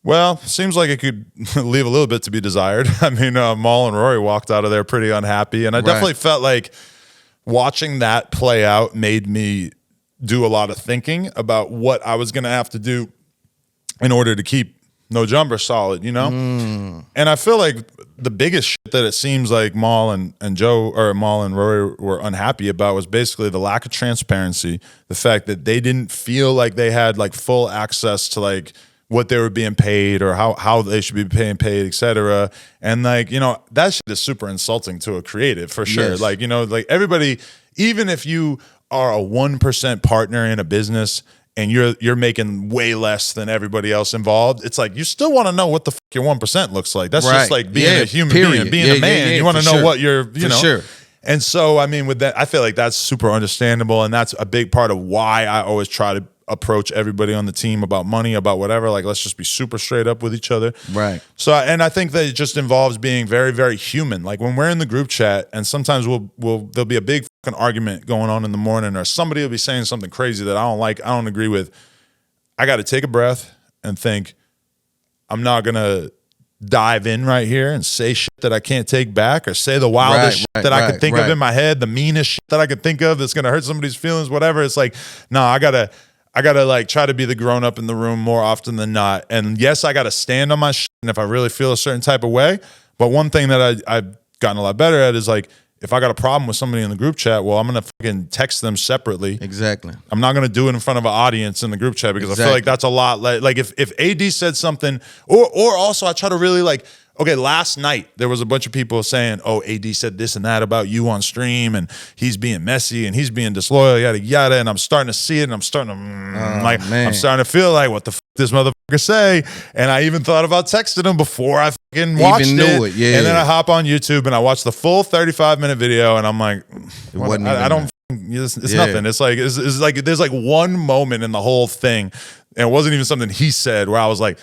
Well, seems like it could leave a little bit to be desired. I mean, Maul and Rory walked out of there pretty unhappy, and I definitely felt like watching that play out made me do a lot of thinking about what I was going to have to do in order to keep No Jumper solid, you know? And I feel like the biggest shit that it seems like Maul and Rory were unhappy about was basically the lack of transparency, the fact that they didn't feel like they had like full access to like what they were being paid or how they should be being paid, et cetera. And like, you know, that shit is super insulting to a creative for sure. Yes. Like, you know, like everybody, even if you are a 1% partner in a business and you're making way less than everybody else involved, it's like you still want to know what the fuck your 1% looks like. That's just like being a human being, being a man. You want to know what you're, you know. Sure. And so, I mean, with that, I feel like that's super understandable, and that's a big part of why I always try to approach everybody on the team about money, about whatever. Like, let's just be super straight up with each other. Right. So, and I think that it just involves being very, very human. Like when we're in the group chat, and sometimes there'll be a big fucking argument going on in the morning, or somebody will be saying something crazy that I don't like, I don't agree with. I got to take a breath and think, I'm not gonna dive in right here and say shit that I can't take back, or say the wildest shit that I could think of in my head, the meanest shit that I could think of that's gonna hurt somebody's feelings, whatever. It's like, no, I gotta like try to be the grown up in the room more often than not. And yes, I gotta stand on my shit, and if I really feel a certain type of way. But one thing that I've gotten a lot better at is like, if I got a problem with somebody in the group chat, well, I'm gonna fucking text them separately. Exactly. I'm not gonna do it in front of an audience in the group chat, because I feel like that's a lot. Like if AD said something, or also I try to really like, okay, last night there was a bunch of people saying, oh, AD said this and that about you on stream, and he's being messy and he's being disloyal, yada yada. And I'm starting to see it, and I'm starting to I'm starting to feel like, what the fuck this motherfucker say? And I even thought about texting him before I fucking watched it. Yeah. And then I hop on YouTube and I watch the full 35-minute video, and I'm like, I don't. It's nothing. It's like there's like one moment in the whole thing, and it wasn't even something he said, where I was like,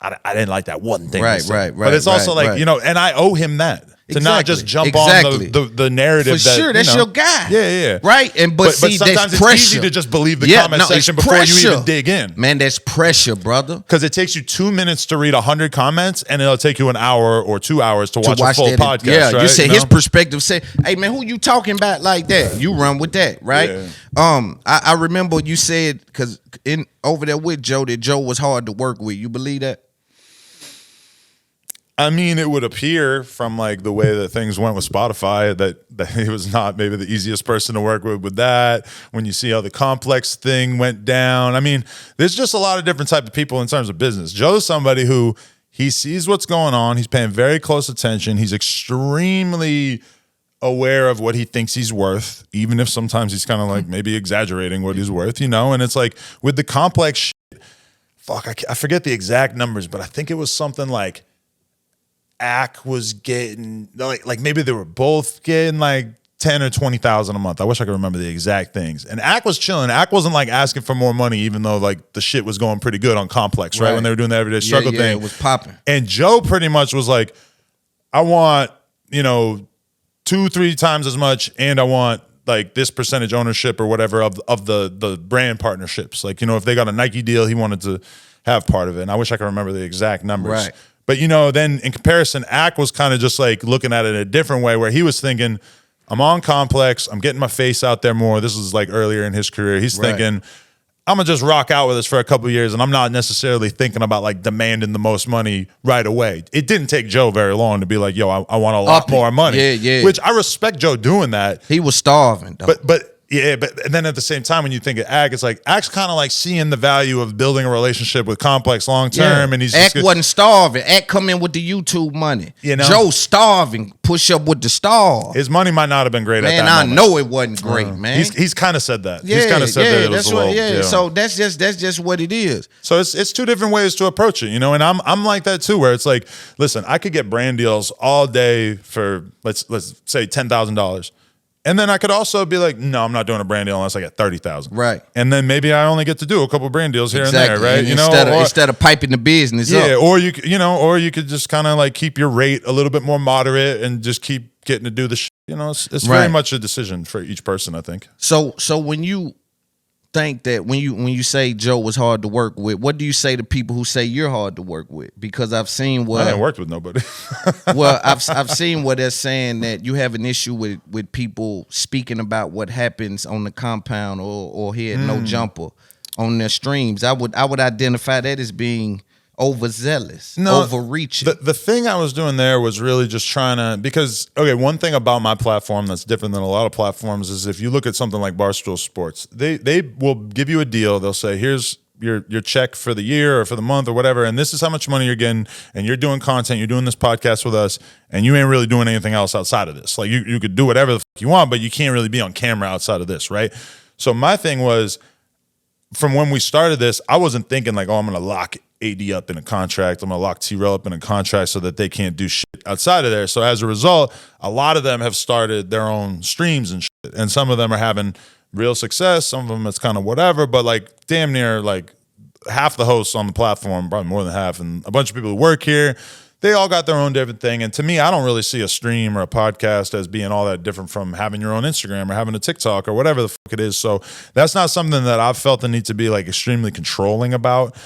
I didn't like that one thing. Right. But it's also like, you know, and I owe him that. To not just jump on the narrative. For sure, that's your guy. Yeah. Right? But see, sometimes that's pressure. It's easy to just believe the comment section before you even dig in. Man, that's pressure, brother. Because it takes you 2 minutes to read 100 comments, and it'll take you an hour or 2 hours to watch a full podcast. Yeah, right? you say his perspective. Say, hey man, who you talking about like that? You run with that, right? Yeah. I remember you said, because over there with Joe, that Joe was hard to work with. You believe that? I mean, it would appear from like the way that things went with Spotify that he was not maybe the easiest person to work with that. When you see how the complex thing went down, I mean, there's just a lot of different type of people in terms of business. Joe's somebody who, he sees what's going on. He's paying very close attention. He's extremely aware of what he thinks he's worth, even if sometimes he's kind of like maybe exaggerating what he's worth, you know? And it's like with the complex shit, fuck, I forget the exact numbers, but I think it was something like Ack was getting like maybe they were both getting like 10 or 20,000 a month. I wish I could remember the exact things. And Ack was chilling. Ack wasn't like asking for more money, even though like the shit was going pretty good on Complex, right? When they were doing the everyday struggle thing. It was popping. And Joe pretty much was like, I want, you know, 2-3 times as much, and I want like this percentage ownership or whatever of the brand partnerships. Like, you know, if they got a Nike deal, he wanted to have part of it. And I wish I could remember the exact numbers. Right. But, you know, then in comparison, Ack was kind of just like looking at it in a different way, where he was thinking, I'm on Complex, I'm getting my face out there more. This was like earlier in his career. He's thinking, I'm going to just rock out with this for a couple of years, and I'm not necessarily thinking about like demanding the most money right away. It didn't take Joe very long to be like, yo, I want a lot more money. Yeah. Which I respect Joe doing that. He was starving, though. But and then at the same time, when you think of Ack, it's like Ack's kind of like seeing the value of building a relationship with Complex long term, and he's Ack wasn't starving. Ack come in with the YouTube money. You know, Joe starving, push up with the star. His money might not have been great at that moment. Man, I know it wasn't great, man. He's kind of said that. He's kind of said that it was a little. So that's just what it is. So it's two different ways to approach it, you know. And I'm like that too, where it's like, listen, I could get brand deals all day for let's say $10,000. And then I could also be like, no, I'm not doing a brand deal unless I get 30,000. Right. And then maybe I only get to do a couple brand deals here and there, right? And instead of piping the business up. Yeah, or you could just kind of like keep your rate a little bit more moderate and just keep getting to do the shit. You know, it's very much a decision for each person, I think. So when you think that when you say Joe was hard to work with, what do you say to people who say you're hard to work with? Because I've seen I ain't worked with nobody. well, I've seen where they're saying that you have an issue with people speaking about what happens on the compound or here at No Jumper on their streams. I would identify that as being overzealous, overreaching. The thing I was doing there was really just trying to, because, okay, one thing about my platform that's different than a lot of platforms is if you look at something like Barstool Sports, they will give you a deal. They'll say, here's your check for the year or for the month or whatever, and this is how much money you're getting, and you're doing content, you're doing this podcast with us, and you ain't really doing anything else outside of this. Like, you could do whatever the fuck you want, but you can't really be on camera outside of this, right? So my thing was, from when we started this, I wasn't thinking like, oh, I'm going to lock AD up in a contract. I'm going to lock t-rell up in a contract so that they can't do shit outside of there. So as a result, a lot of them have started their own streams and shit. And some of them are having real success. Some of them it's kind of whatever, but like damn near like half the hosts on the platform, probably more than half, and a bunch of people who work here, they all got their own different thing. And to me, I don't really see a stream or a podcast as being all that different from having your own Instagram or having a TikTok or whatever the fuck it is. So that's not something that I've felt the need to be like extremely controlling about.